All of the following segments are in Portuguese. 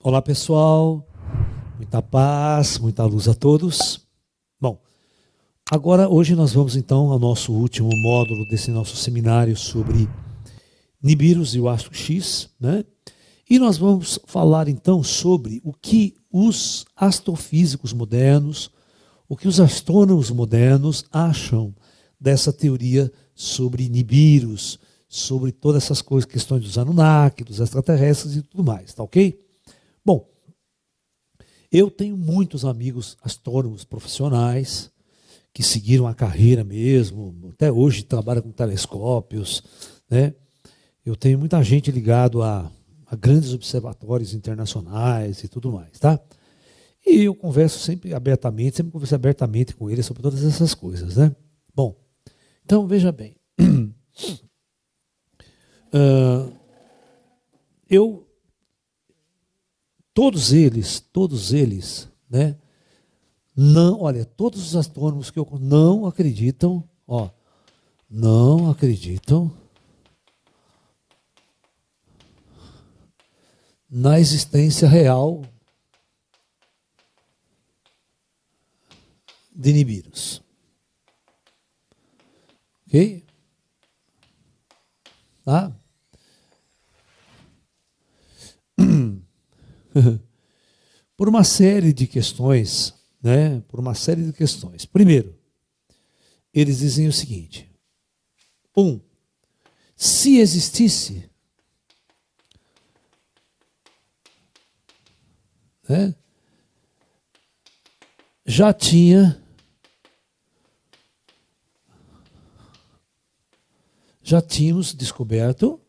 Olá pessoal, muita paz, muita luz a todos. Bom, agora hoje nós vamos então ao nosso último módulo desse nosso seminário sobre Nibiros e o Astro X, né? E nós vamos falar então sobre o que os astrofísicos modernos, o que os astrônomos modernos acham dessa teoria sobre Nibiros, sobre todas essas coisas, questões dos Anunnaki, dos extraterrestres e tudo mais, tá ok? Bom, eu tenho muitos amigos astrônomos profissionais que seguiram a carreira mesmo, até hoje trabalham com telescópios, né? Eu tenho muita gente ligado a grandes observatórios internacionais e tudo mais, tá? E eu converso sempre converso abertamente com eles sobre todas essas coisas, né? Bom, então veja bem, todos eles, né? Não, olha, todos os astrônomos que eu não acreditam, não acreditam na existência real de Nibiros. Ok? Tá? Por uma série de questões, né? Por uma série de questões. Primeiro, eles dizem o seguinte: se existisse, né? Já tínhamos descoberto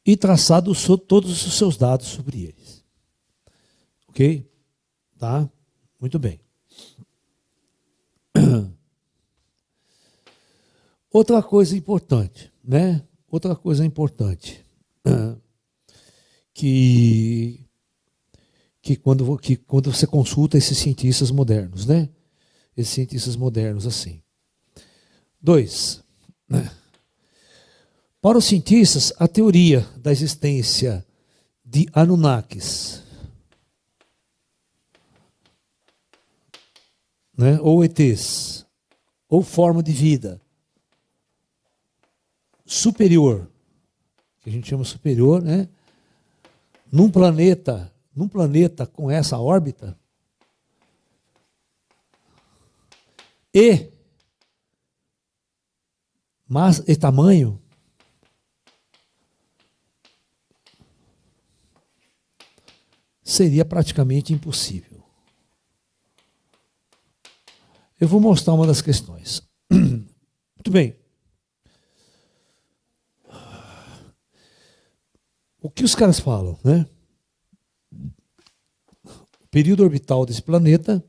e traçado todos os seus dados sobre eles. Ok? Tá? Muito bem. Outra coisa importante, né? Outra coisa importante, que quando você consulta esses cientistas modernos, né? Esses cientistas modernos assim. 2, né? Para os cientistas, a teoria da existência de Anunnakis, né, ou ETs, ou forma de vida superior, que a gente chama superior, né, num planeta com essa órbita, e tamanho, seria praticamente impossível. Eu vou mostrar uma das questões. Muito bem. O que os caras falam, né? O período orbital desse planeta,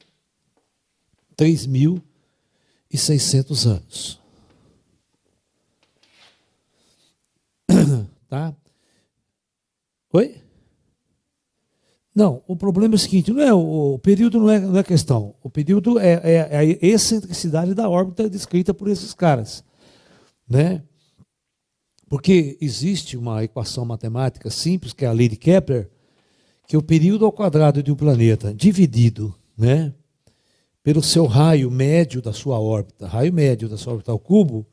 3.600 anos. Tá? Oi? Não, o problema é o seguinte, o período não é questão. O período é a excentricidade da órbita descrita por esses caras, né? Porque existe uma equação matemática simples, que é a lei de Kepler, que o período ao quadrado de um planeta dividido, né, pelo seu raio médio da sua órbita ao cubo,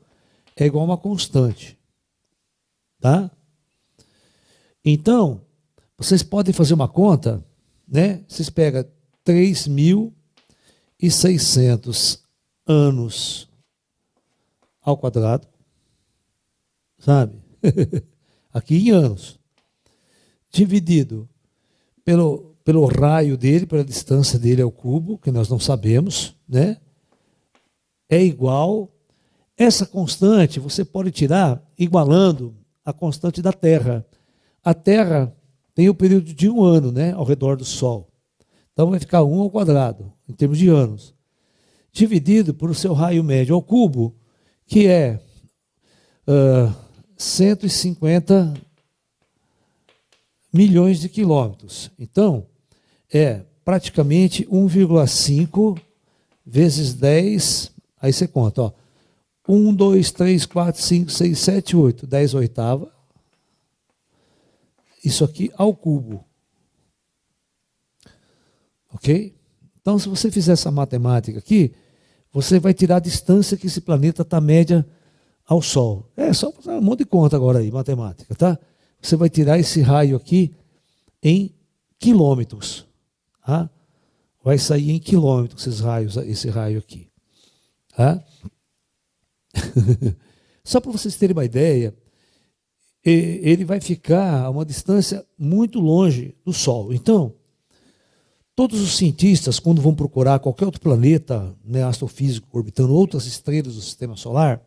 é igual a uma constante. Tá? Então, vocês podem fazer uma conta, né? Vocês pegam 3.600 anos ao quadrado, sabe? Aqui em anos, dividido pelo raio dele, pela distância dele ao cubo, que nós não sabemos, né? É igual. Essa constante você pode tirar igualando a constante da Terra. A Terra tem o período de 1 ano, né, ao redor do Sol. Então vai ficar 1 ao quadrado, em termos de anos, dividido por o seu raio médio ao cubo, que é 150 milhões de quilômetros. Então, praticamente 1,5 vezes 10, aí você conta, ó. 1, 2, 3, 4, 5, 6, 7, 8, 10 oitava. Isso aqui ao cubo. Ok? Então, se você fizer essa matemática aqui, você vai tirar a distância que esse planeta está média ao Sol. É só fazer um monte de conta agora aí, matemática, tá? Você vai tirar esse raio aqui em quilômetros. Tá? Vai sair em quilômetros esse raio aqui. Tá? Só para vocês terem uma ideia, ele vai ficar a uma distância muito longe do Sol. Então, todos os cientistas, quando vão procurar qualquer outro planeta, né, astrofísico, orbitando outras estrelas do sistema solar,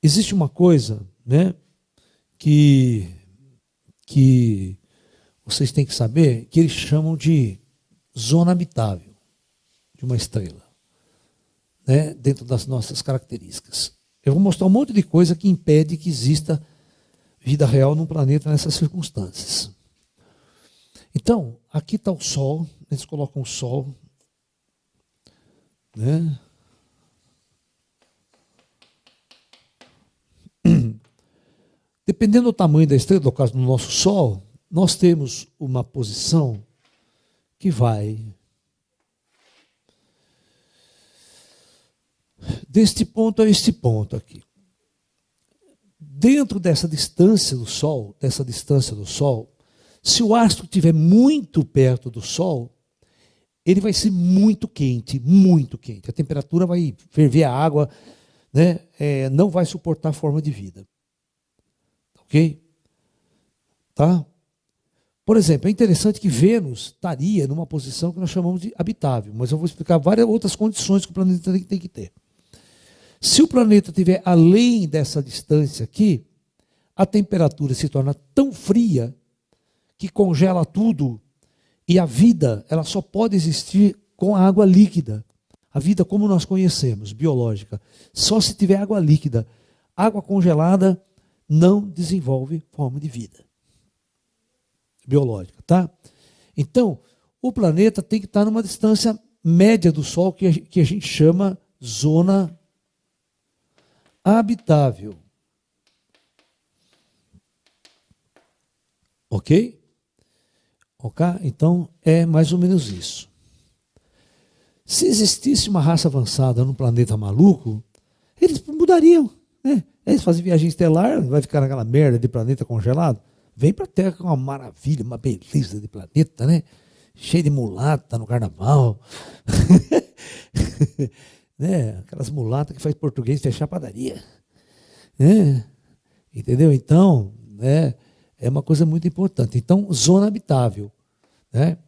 existe uma coisa, né, que vocês têm que saber, que eles chamam de zona habitável de uma estrela, né, dentro das nossas características. Eu vou mostrar um monte de coisa que impede que exista vida real num planeta nessas circunstâncias. Então, aqui está o Sol, eles colocam o Sol, né? Dependendo do tamanho da estrela, no caso do nosso Sol, nós temos uma posição que vai deste ponto a este ponto aqui. Dentro dessa distância do Sol, se o astro estiver muito perto do Sol, ele vai ser muito quente, muito quente. A temperatura vai ferver a água, né? Não vai suportar forma de vida. Ok? Tá? Por exemplo, é interessante que Vênus estaria numa posição que nós chamamos de habitável, mas eu vou explicar várias outras condições que o planeta tem que ter. Se o planeta estiver além dessa distância aqui, a temperatura se torna tão fria que congela tudo e a vida ela só pode existir com a água líquida. A vida como nós conhecemos, biológica, só se tiver água líquida. Água congelada não desenvolve forma de vida biológica, tá? Então, o planeta tem que estar numa distância média do Sol que a gente chama zona habitável. Ok? Ok? Então, é mais ou menos isso. Se existisse uma raça avançada num planeta maluco, eles mudariam, né? Eles fazem viagem estelar, vai ficar naquela merda de planeta congelado. Vem para a Terra com uma maravilha, uma beleza de planeta, né? Cheio de mulata no carnaval. Né? Aquelas mulatas que faz português fechar a padaria. Né? Entendeu? Então, né, é uma coisa muito importante. Então, zona habitável. Né?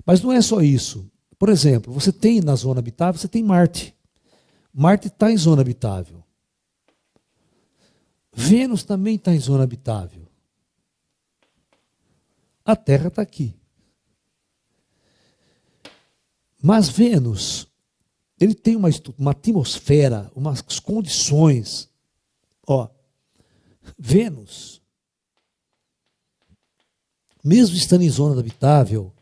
Mas não é só isso. Por exemplo, você tem na zona habitável, você tem Marte. Marte está em zona habitável. Vênus também está em zona habitável. A Terra está aqui. Mas Vênus, ele tem uma atmosfera, umas condições. Ó, Vênus, mesmo estando em zona habitável,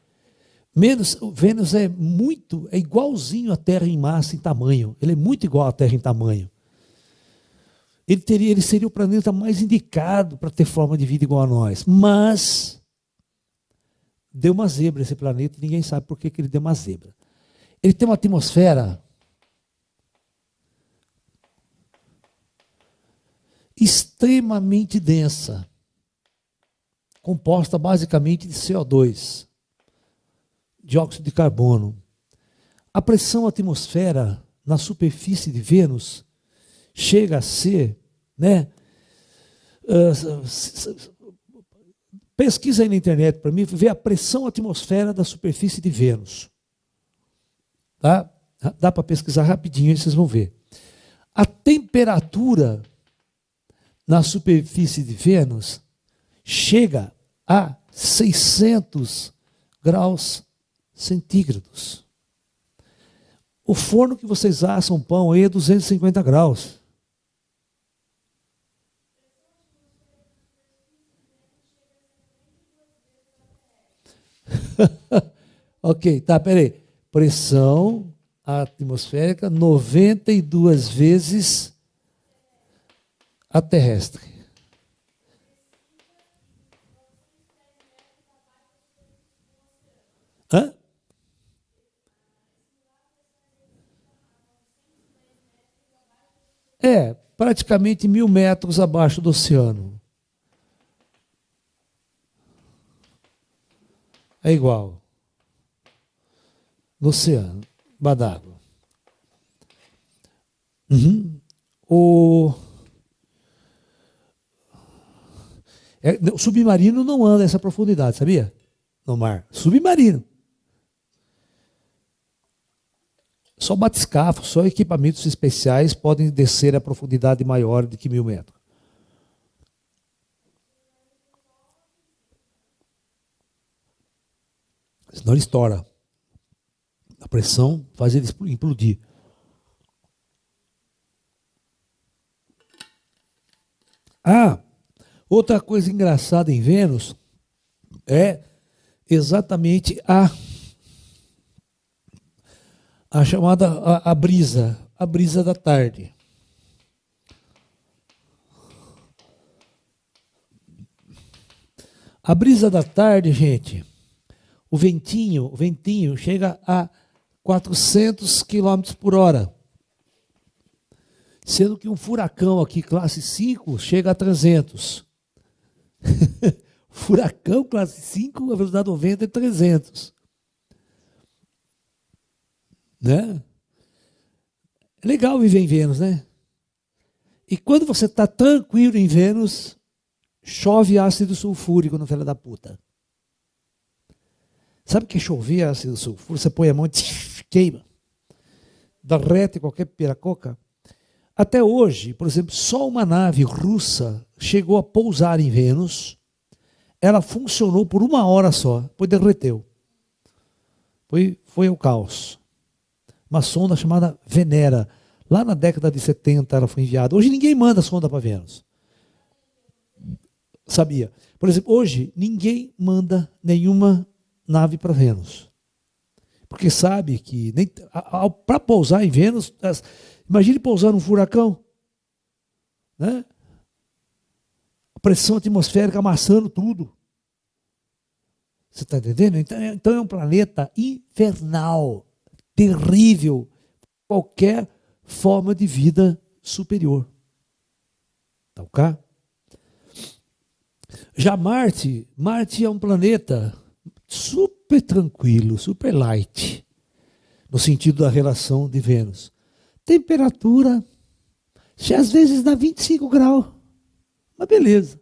Vênus é igualzinho à Terra em massa, em tamanho. Ele é muito igual à Terra em tamanho. Ele seria o planeta mais indicado para ter forma de vida igual a nós. Mas deu uma zebra esse planeta e ninguém sabe por que ele deu uma zebra. Ele tem uma atmosfera extremamente densa, composta basicamente de CO2, dióxido de carbono. A pressão atmosfera na superfície de Vênus chega a ser, né? Pesquisa aí na internet para mim, vê a pressão atmosfera da superfície de Vênus. Tá? Dá para pesquisar rapidinho, aí vocês vão ver. A temperatura na superfície de Vênus chega a 600 graus centígrados. O forno que vocês assam pão aí é 250 graus. Ok, tá, peraí. Pressão atmosférica 92 vezes a terrestre. Hã? É, praticamente 1.000 metros abaixo do oceano. É igual. No oceano, embaixo d'água. Uhum. O, o submarino não anda nessa profundidade, sabia? No mar. Submarino. Só batiscafos, só equipamentos especiais podem descer a profundidade maior de que 1.000 metros. Senão ele estoura. A pressão faz ele implodir. Ah, outra coisa engraçada em Vênus é exatamente a chamada a brisa da tarde. A brisa da tarde, gente, o ventinho chega a 400 quilômetros por hora. Sendo que um furacão aqui, classe 5, chega a 300. Furacão classe 5, a velocidade do vento é 300. Né? É legal viver em Vênus, né? E quando você está tranquilo em Vênus, chove ácido sulfúrico no filho da puta. Sabe o que é chover ácido sulfúrico? Você põe a mão e queima. Derrete qualquer piracoca. Até hoje, por exemplo, só uma nave russa chegou a pousar em Vênus. Ela funcionou por 1 hora só, depois derreteu. Foi o caos. Uma sonda chamada Venera. Lá na década de 70 ela foi enviada. Hoje ninguém manda sonda para Vênus. Sabia? Por exemplo, hoje ninguém manda nenhuma nave para Vênus. Porque sabe que para pousar em Vênus, imagine pousar num furacão, né? A pressão atmosférica amassando tudo. Você está entendendo? Então é um planeta infernal, terrível, qualquer forma de vida superior. Tá ok? Já Marte é um planeta super tranquilo, super light, no sentido da relação de Vênus. Temperatura, às vezes dá 25 graus, mas beleza.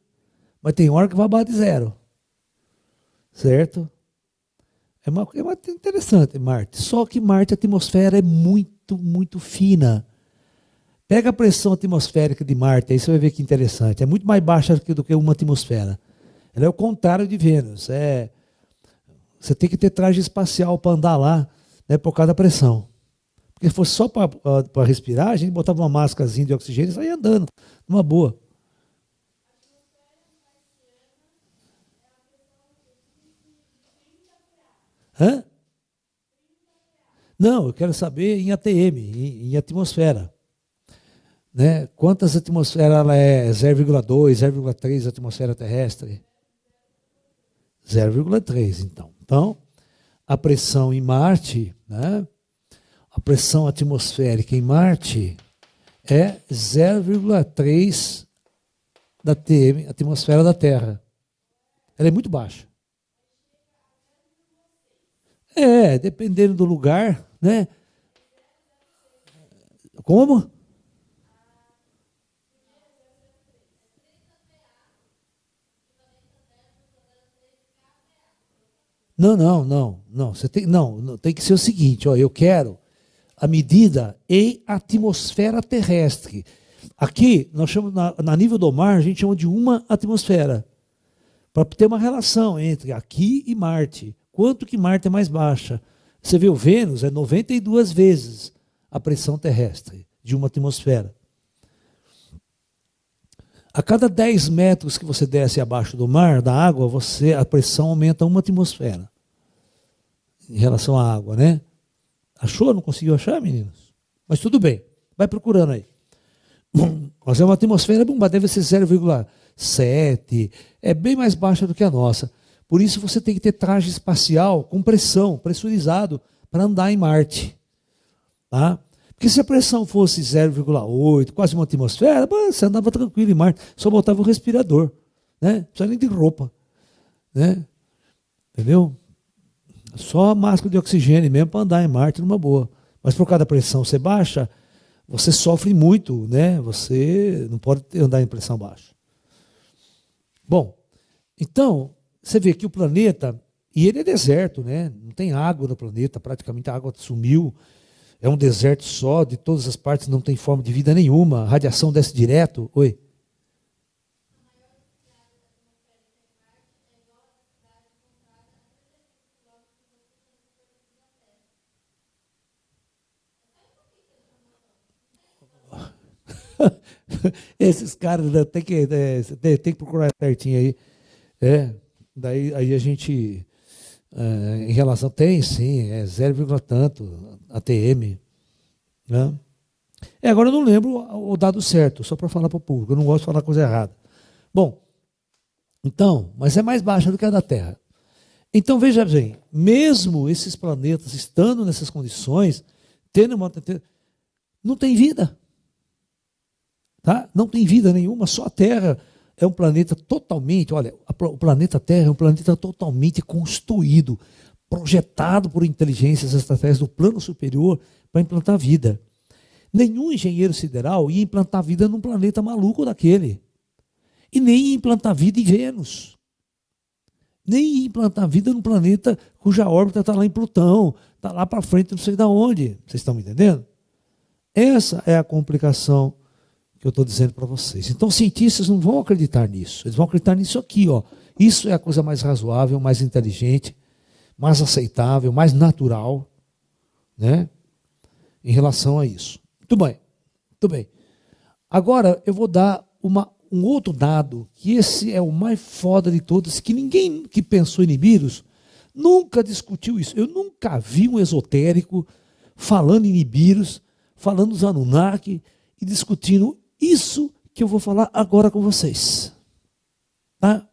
Mas tem hora que vai abaixo de zero, certo? É uma interessante Marte, só que Marte, a atmosfera é muito, muito fina. Pega a pressão atmosférica de Marte, aí você vai ver que interessante. É muito mais baixa do que uma atmosfera. Ela é o contrário de Vênus. Você tem que ter traje espacial para andar lá, né, por causa da pressão. Porque se fosse só para respirar, a gente botava uma máscarazinha de oxigênio e saía andando, numa boa. Hã? Não, eu quero saber em ATM, em atmosfera. Né? Quantas atmosferas ela é? 0,2, 0,3 atmosfera terrestre? 0,3, então. Então, a pressão em Marte, né? A pressão atmosférica em Marte é 0,3 da atmosfera da Terra. Ela é muito baixa. Dependendo do lugar, né? Como? Não. Não, tem que ser o seguinte, ó, eu quero a medida em atmosfera terrestre. Aqui, nós chamamos, na nível do mar, a gente chama de uma atmosfera. Para ter uma relação entre aqui e Marte. Quanto que Marte é mais baixa? Você vê o Vênus, é 92 vezes a pressão terrestre de uma atmosfera. A cada 10 metros que você desce abaixo do mar, da água, a pressão aumenta 1 atmosfera. em relação à água, né? Achou? Não conseguiu achar, meninos? Mas tudo bem, vai procurando aí. Nós é uma atmosfera, deve ser 0,7, é bem mais baixa do que a nossa. Por isso você tem que ter traje espacial com pressão, pressurizado, para andar em Marte. Tá? Porque se a pressão fosse 0,8, quase uma atmosfera, você andava tranquilo em Marte, só botava o respirador, né? Não precisa nem de roupa, né? Entendeu? Só a máscara de oxigênio mesmo para andar em Marte numa boa. Mas por causa da pressão ser baixa, você sofre muito, né? Você não pode andar em pressão baixa. Bom, então, você vê que o planeta, e ele é deserto, né? Não tem água no planeta, praticamente a água sumiu. É um deserto só, de todas as partes não tem forma de vida nenhuma. A radiação desce direto. Oi? Esses caras tem que procurar certinho aí. Daí aí a gente, em relação, tem sim, é 0, tanto ATM. Né? Agora eu não lembro o dado certo, só para falar para o público, eu não gosto de falar coisa errada. Bom, então, mas é mais baixa do que a da Terra. Então veja bem, mesmo esses planetas estando nessas condições, não tem vida. Tá? Não tem vida nenhuma, só a Terra é um planeta totalmente, olha, o planeta Terra é um planeta totalmente construído, projetado por inteligências extraterrestres do plano superior para implantar vida. Nenhum engenheiro sideral ia implantar vida num planeta maluco daquele. E nem ia implantar vida em Vênus. Nem ia implantar vida num planeta cuja órbita está lá em Plutão, está lá para frente, não sei de onde. Vocês estão me entendendo? Essa é a complicação que eu estou dizendo para vocês. Então, os cientistas não vão acreditar nisso. Eles vão acreditar nisso aqui, ó. Isso é a coisa mais razoável, mais inteligente, mais aceitável, mais natural, né? Em relação a isso. Muito bem. Muito bem. Agora, eu vou dar um outro dado, que esse é o mais foda de todos, que ninguém que pensou em Nibiros nunca discutiu isso. Eu nunca vi um esotérico falando em Nibiros, falando dos Anunnaki e discutindo isso que eu vou falar agora com vocês. Tá?